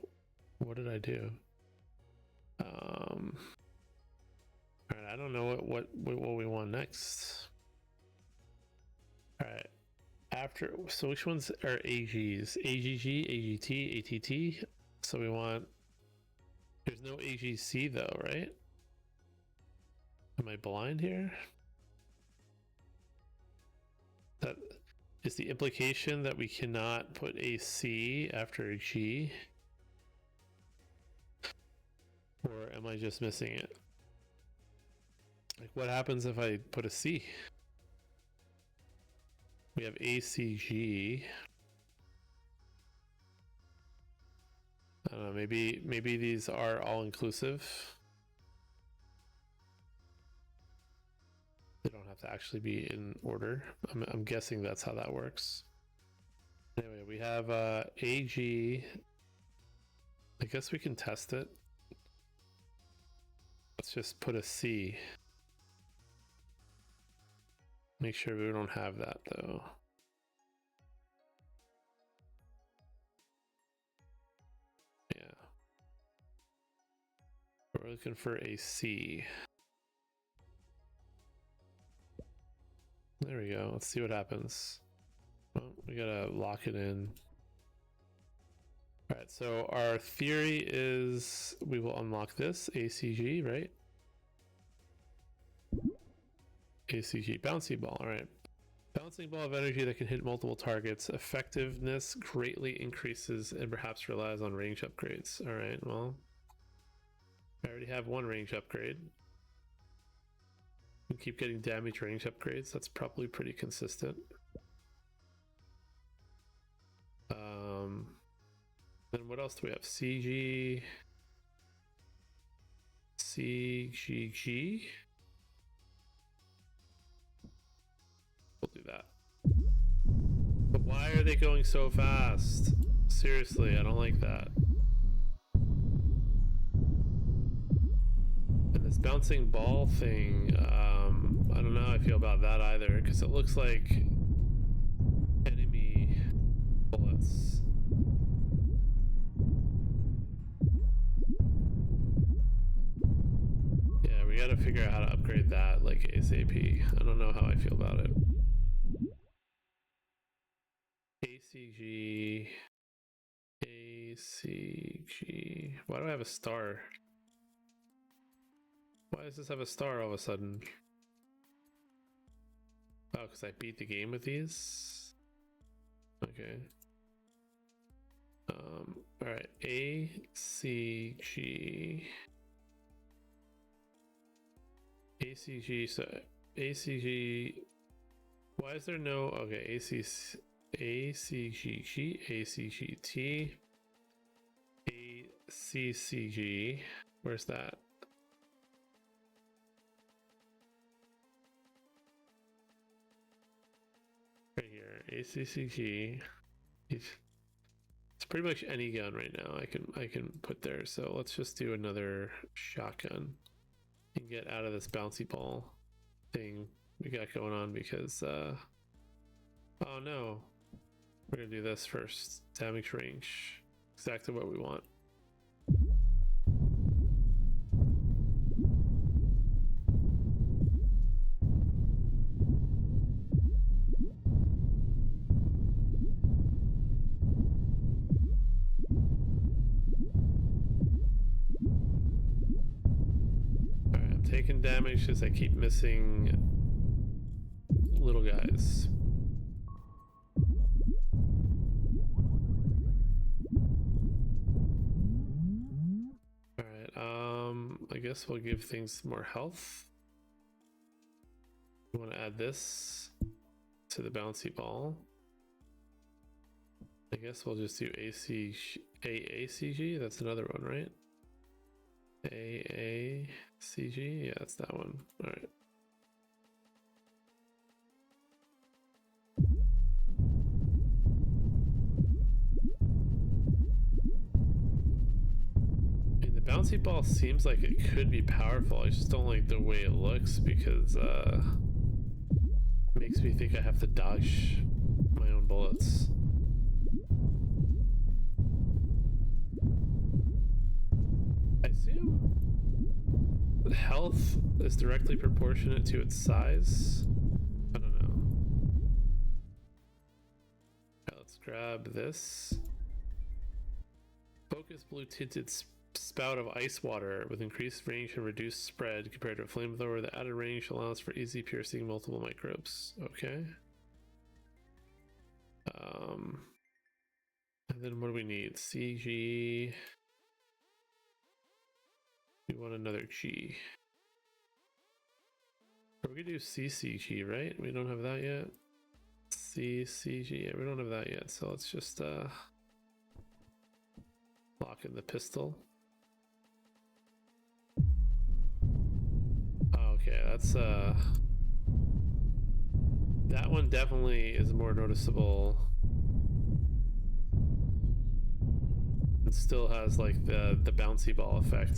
what did I do? Alright, I don't know what we want next. Alright. So which ones are AGs? AGG, AGT, ATT? So we want... There's no AGC though, right? Am I blind here? That is the implication that we cannot put a C after a G? Or am I just missing it? Like, what happens if I put a C? We have ACG. I don't know, maybe these are all inclusive. They don't have to actually be in order. I'm guessing that's how that works. Anyway, we have AG. I guess we can test it. Let's just put a C. Make sure we don't have that though. Yeah. We're looking for a C. There we go. Let's see what happens. Well, we gotta lock it in. Alright, so our theory is we will unlock this ACG, right? ACG, bouncy ball, alright. Bouncing ball of energy that can hit multiple targets. Effectiveness greatly increases and perhaps relies on range upgrades. Alright, well, I already have one range upgrade. We keep getting damage range upgrades. That's probably pretty consistent. Then what else do we have? CG, CGG. We'll do that. But why are they going so fast? Seriously, I don't like that. And this bouncing ball thing, I don't know how I feel about that either, because it looks like enemy bullets. Yeah, we gotta figure out how to upgrade that like ASAP. I don't know how I feel about it. ACG. ACG. Why do I have a star? Why does this have a star all of a sudden? Oh, because I beat the game with these? Okay. Alright. ACG. ACG, so ACG. Why is there no... Okay, ACGG, ACGT, ACCG. Where's that? Right here, ACCG. It's pretty much any gun right now I can put there. So let's just do another shotgun and get out of this bouncy ball thing we got going on because oh no. We're gonna do this first. Damage range. Exactly what we want. Alright, I'm taking damage because I keep missing little guys. I guess we'll give things more health. We want to add this to the bouncy ball. I guess we'll just do AACG. That's another one, right? AACG. Yeah, that's that one. All right. Bouncy ball seems like it could be powerful. I just don't like the way it looks because it makes me think I have to dodge my own bullets. I assume the health is directly proportionate to its size. I don't know. Okay, let's grab this. Focus blue tinted spout of ice water with increased range and reduced spread compared to a flamethrower. The added range allows for easy piercing multiple microbes. Okay. And then what do we need? CG. We want another G. Or we could do CCG, right? We don't have that yet. CCG. Yeah, we don't have that yet. So let's just lock in the pistol. Okay, that's that one definitely is more noticeable. It still has like the bouncy ball effect.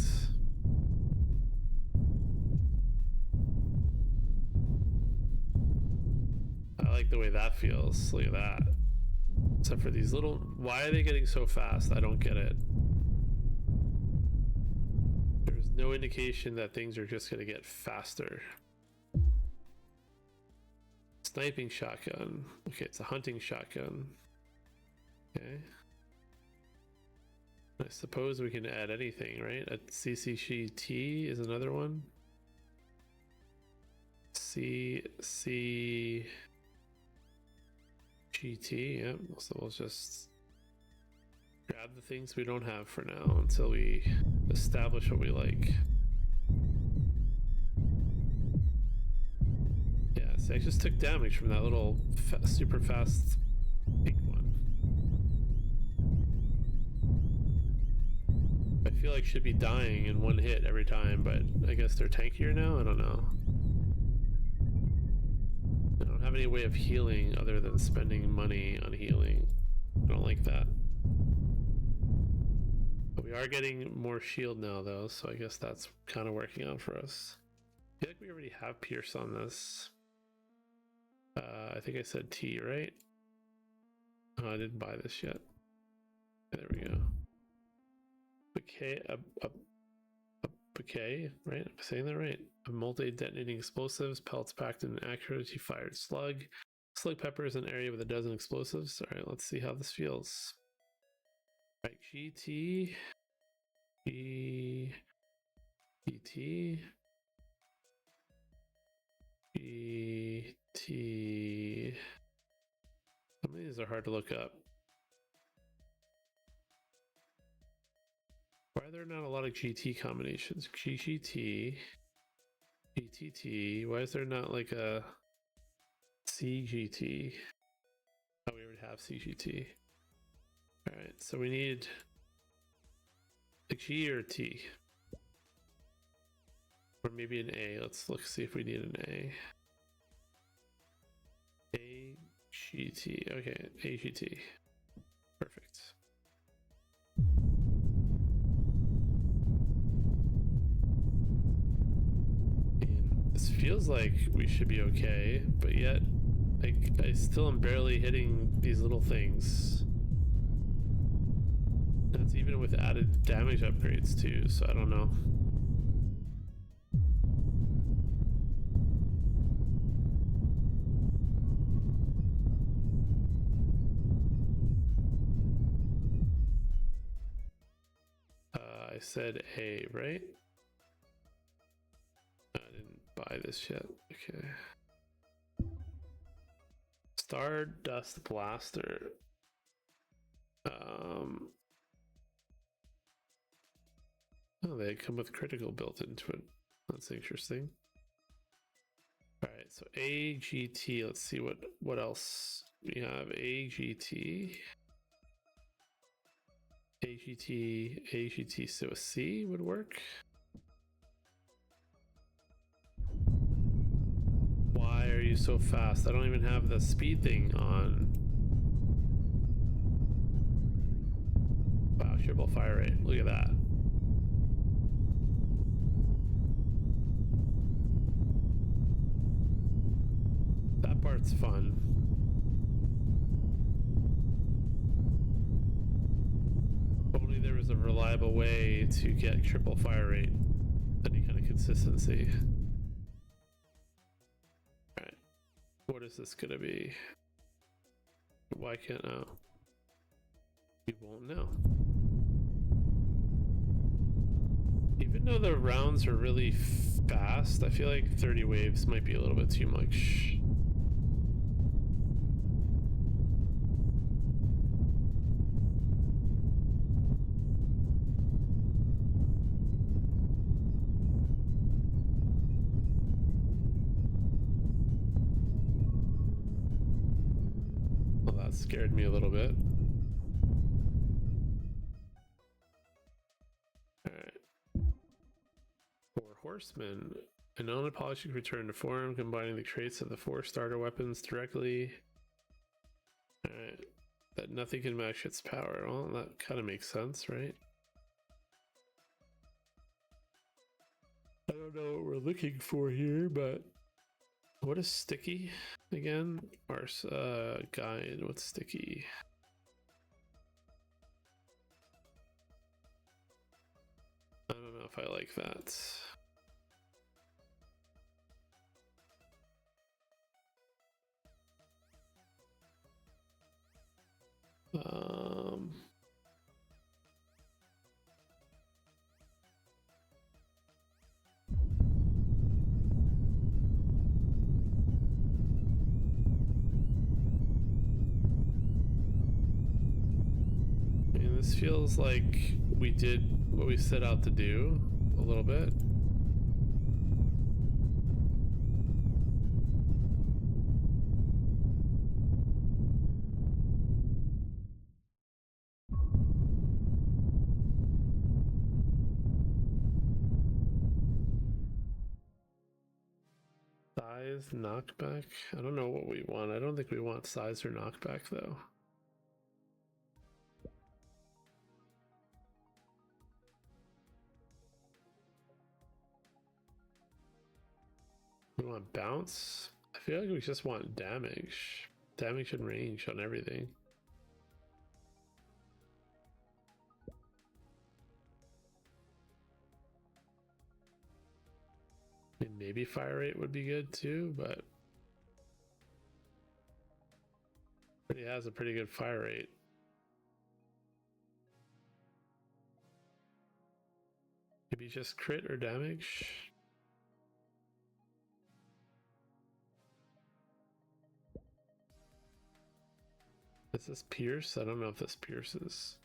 I like the way that feels. Look at that. Except for these little, why are they getting so fast? I don't get it. There's no indication that things are just gonna get faster. Sniping shotgun. Okay, it's a hunting shotgun. Okay. I suppose we can add anything, right? A CCGT is another one. CCGT, yeah. So we'll just grab the things we don't have for now until we establish what we like. Yeah, see, I just took damage from that little super fast pink one. I feel like should be dying in one hit every time, but I guess they're tankier now? I don't know. I don't have any way of healing other than spending money on healing. I don't like that. But we are getting more shield now though, so I guess that's kind of working out for us. I feel like we already have Pierce on this. I think I said T, right? Oh, I didn't buy this yet. There we go. Bouquet, a bouquet, right? Am I saying that right? A multi-detonating explosives, pellets packed in an accuracy-fired slug. Slug pepper is an area with a dozen explosives. All right, let's see how this feels. All right, GT, GT, GT. Some of these are hard to look up. Why are there not a lot of GT combinations? GGT, GTT. Why is there not like a CGT? Oh, we already have CGT. All right, so we need a G or a T, or maybe an A. Let's look, see if we need an A. AGT. Okay, AGT. Perfect. This feels like we should be okay, but yet I still am barely hitting these little things. That's even with added damage upgrades too, so I don't know. I said A, right? I didn't buy this yet. Okay. Stardust Blaster. Oh, they come with critical built into it. That's interesting. All right, so AGT. Let's see what else we have. AGT. AGT. So a C would work. Why are you so fast? I don't even have the speed thing on. Wow, triple fire rate. Look at that. That part's fun. If only there was a reliable way to get triple fire rate. Any kind of consistency. Alright. What is this gonna be? Why can't I? We won't know. Even though the rounds are really fast, I feel like 30 waves might be a little bit too much. Well, that scared me a little bit. Horseman, an unapologetic return to form, combining the traits of the 4 starter weapons directly. Alright, that nothing can match its power. Well, that kind of makes sense, right? I don't know what we're looking for here, but what is sticky again? Our guide, what's sticky? I don't know if I like that. This feels like we did what we set out to do a little bit. Size, knockback? I don't know what we want. I don't think we want size or knockback though. We want bounce? I feel like we just want damage. Damage and range on everything. I mean, maybe fire rate would be good too, but he has a pretty good fire rate. Maybe just crit or damage. Is this pierce? I don't know if this pierces.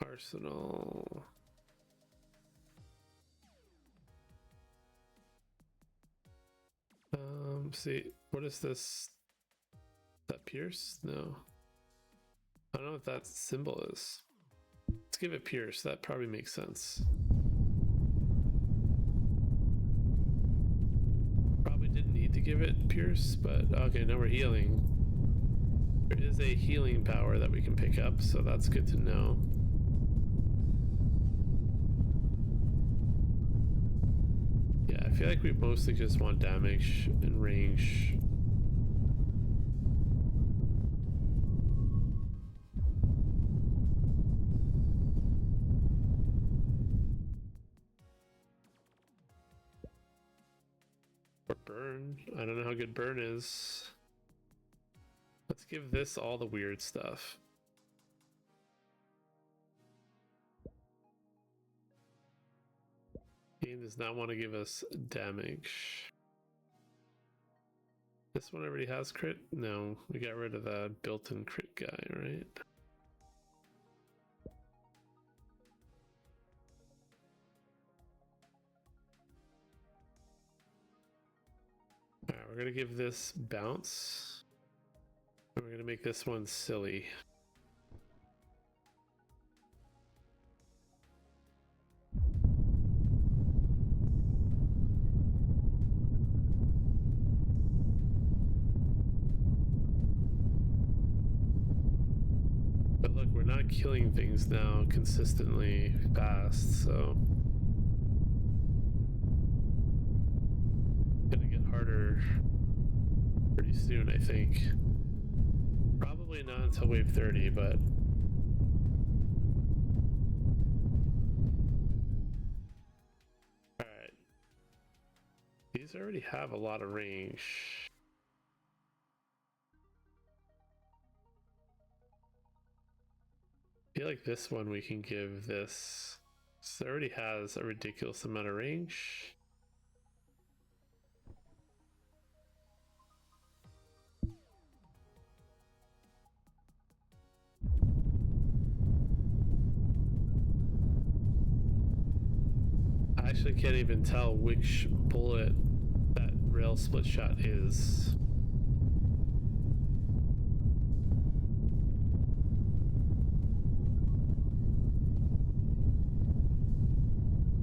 Arsenal. See, what is this? That pierce? No. I don't know what that symbol is. Let's give it pierce. That probably makes sense. Probably didn't need to give it pierce, but okay, now we're healing. There is a healing power that we can pick up, so that's good to know. Yeah, I feel like we mostly just want damage and range. Or burn. I don't know how good burn is. Let's give this all the weird stuff. Game does not want to give us damage. This one already has crit? No, we got rid of the built-in crit guy, right? Alright, we're gonna give this bounce. And we're gonna make this one silly. But look, we're not killing things now consistently fast, so gonna get harder pretty soon, I think. Probably not until wave 30, but alright. These already have a lot of range. I feel like this one we can give this. So it already has a ridiculous amount of range. I actually can't even tell which bullet that rail split shot is.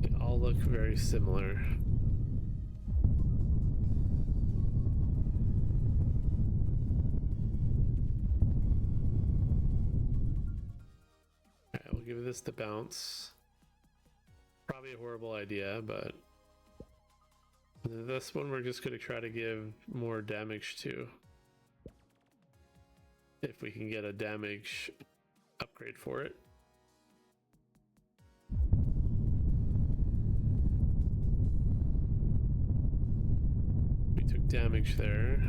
They all look very similar. Alright, we'll give this the bounce. Probably a horrible idea, but this one we're just going to try to give more damage to. If we can get a damage upgrade for it. We took damage there.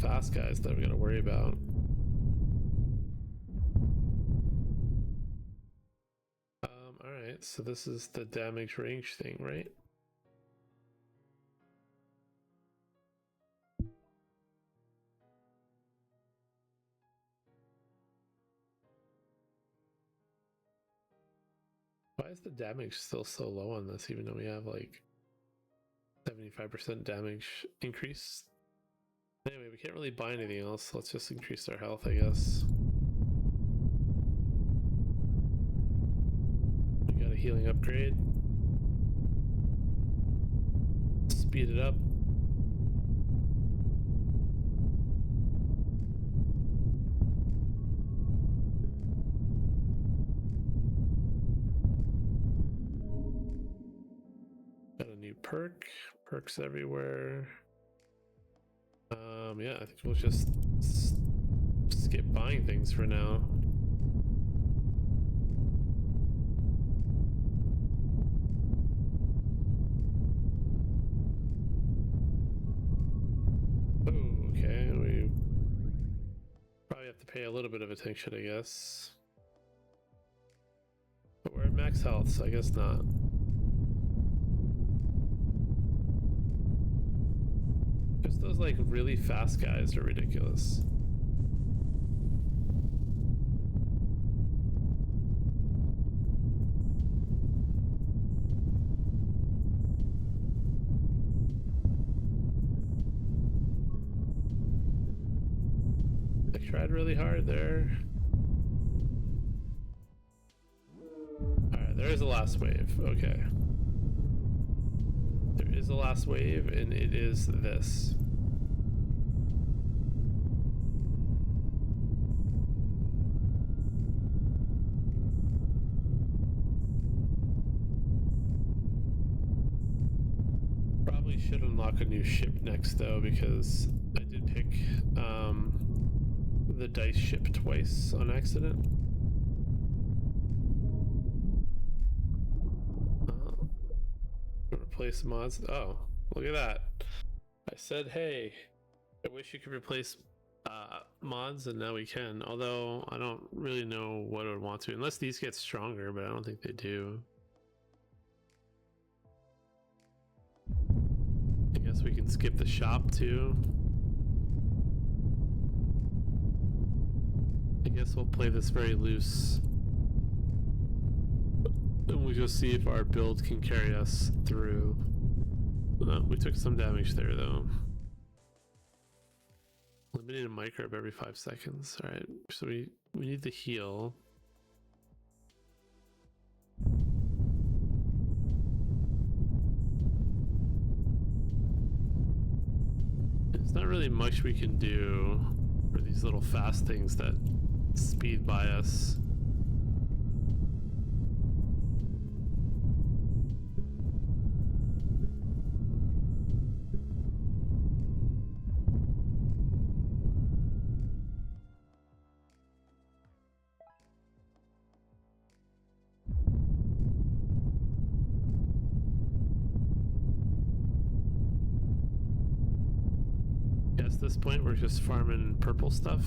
Fast guys that we gotta worry about. Alright, so this is the damage range thing, right? Why is the damage still so low on this, even though we have like 75% damage increase? Anyway, we can't really buy anything else, so let's just increase our health, I guess. We got a healing upgrade. Speed it up. Got a new perk. Perks everywhere. Yeah, I think we'll just skip buying things for now. Oh, okay, we probably have to pay a little bit of attention, I guess. But we're at max health, so I guess not. Just those like really fast guys are ridiculous. I tried really hard there. Alright, there is a last wave. Okay. There is a last wave, and it is this. should unlock a new ship next though, because I did pick the dice ship twice on accident. Replace mods. Oh, look at that. I said, hey, I wish you could replace mods, and now we can. Although I don't really know what I would want to, unless these get stronger, but I don't think they do. I guess we can skip the shop too. I guess we'll play this very loose. And we'll just see if our build can carry us through. We took some damage there though. Eliminating a microbe every 5 seconds. Alright, so we need the heal. There's not really much we can do for these little fast things that speed by us. At this point, we're just farming purple stuff.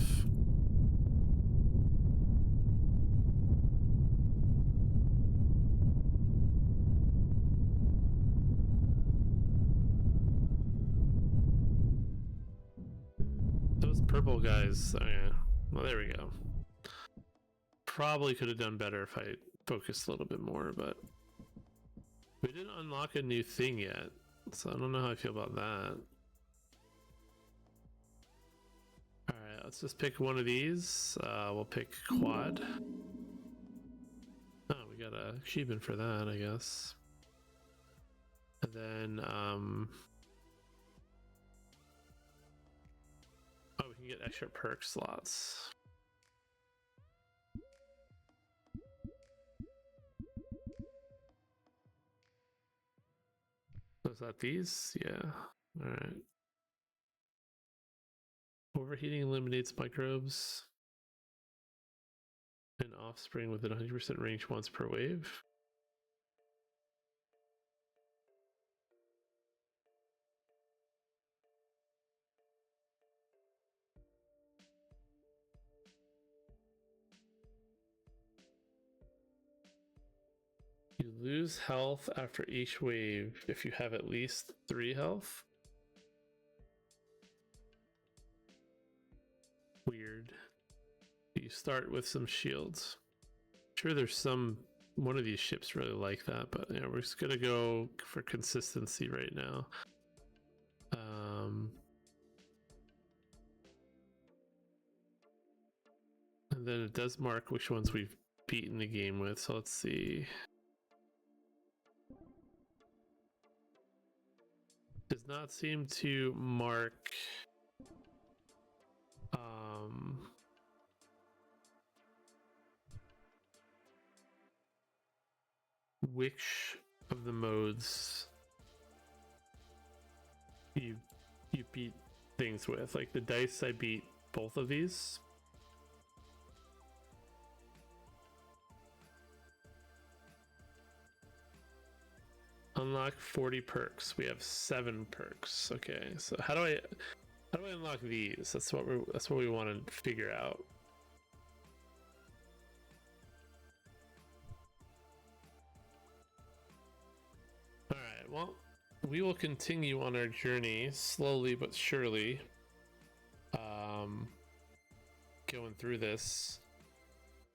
Those purple guys, oh yeah, well there we go. Probably could have done better if I focused a little bit more, but we didn't unlock a new thing yet, so I don't know how I feel about that. Alright, let's just pick one of these. We'll pick quad. Oh, we got a achievement for that, I guess. And then, oh, we can get extra perk slots. Is that these? Yeah. Alright. Overheating eliminates microbes and offspring within 100% range once per wave. You lose health after each wave if you have at least 3 health. Weird. You start with some shields. Sure, there's one of these ships really like that, but yeah, we're just gonna go for consistency right now. And then it does mark which ones we've beaten the game with, so let's see. Does not seem to mark which of the modes you beat things with. Like the dice, I beat both of these. Unlock 40 perks. We have 7 perks. Okay, so how do I unlock these? That's what we want to figure out. All right. Well, we will continue on our journey slowly but surely. Going through this.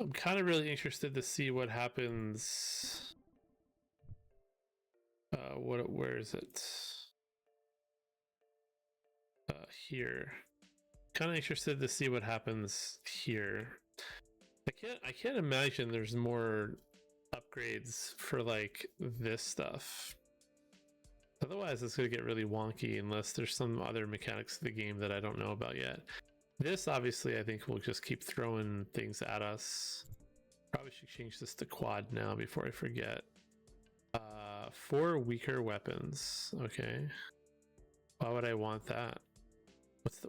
I'm kind of really interested to see what happens. Where is it? Here. Kind of interested to see what happens here. I can't imagine there's more upgrades for like this stuff. Otherwise it's gonna get really wonky unless there's some other mechanics of the game that I don't know about yet. This obviously I think will just keep throwing things at us. Probably should change this to quad now before I forget. 4 weaker weapons. Okay. Why would I want that? What's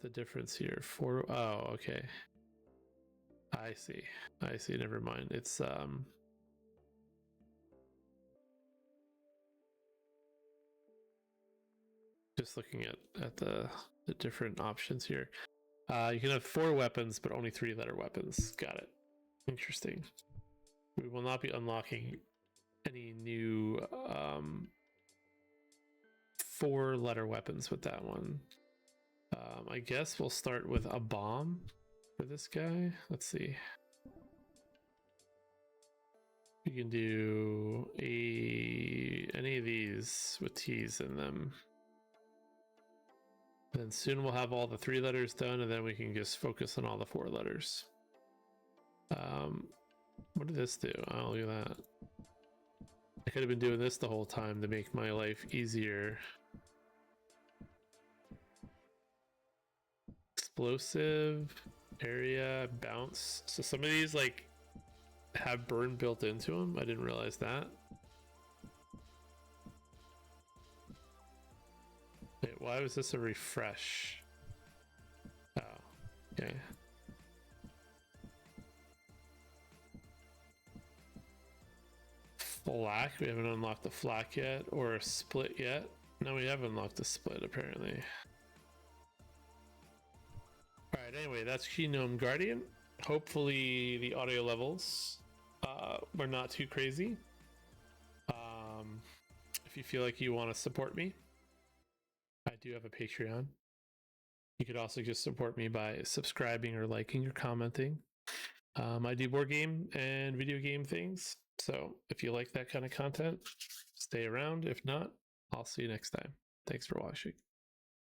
the difference here? Oh, okay. I see. Never mind. It's just looking at the different options here. You can have 4 weapons, but only 3-letter weapons. Got it. Interesting. We will not be unlocking any new 4-letter weapons with that one. I guess we'll start with a bomb for this guy. Let's see. We can do any of these with T's in them. Then soon we'll have all the 3 letters done, and then we can just focus on all the 4 letters. What did this do? Oh, look at that. I could have been doing this the whole time to make my life easier. Explosive, area, bounce. So some of these like have burn built into them. I didn't realize that. Wait, why was this a refresh? Oh, okay. Flak, we haven't unlocked the flak yet, or a split yet. No, we haven't unlocked the split apparently. Alright, anyway, that's Genome Guardian. Hopefully the audio levels were not too crazy. If you feel like you want to support me, I do have a Patreon. You could also just support me by subscribing or liking or commenting. I do board game and video game things, so if you like that kind of content, stay around. If not, I'll see you next time. Thanks for watching.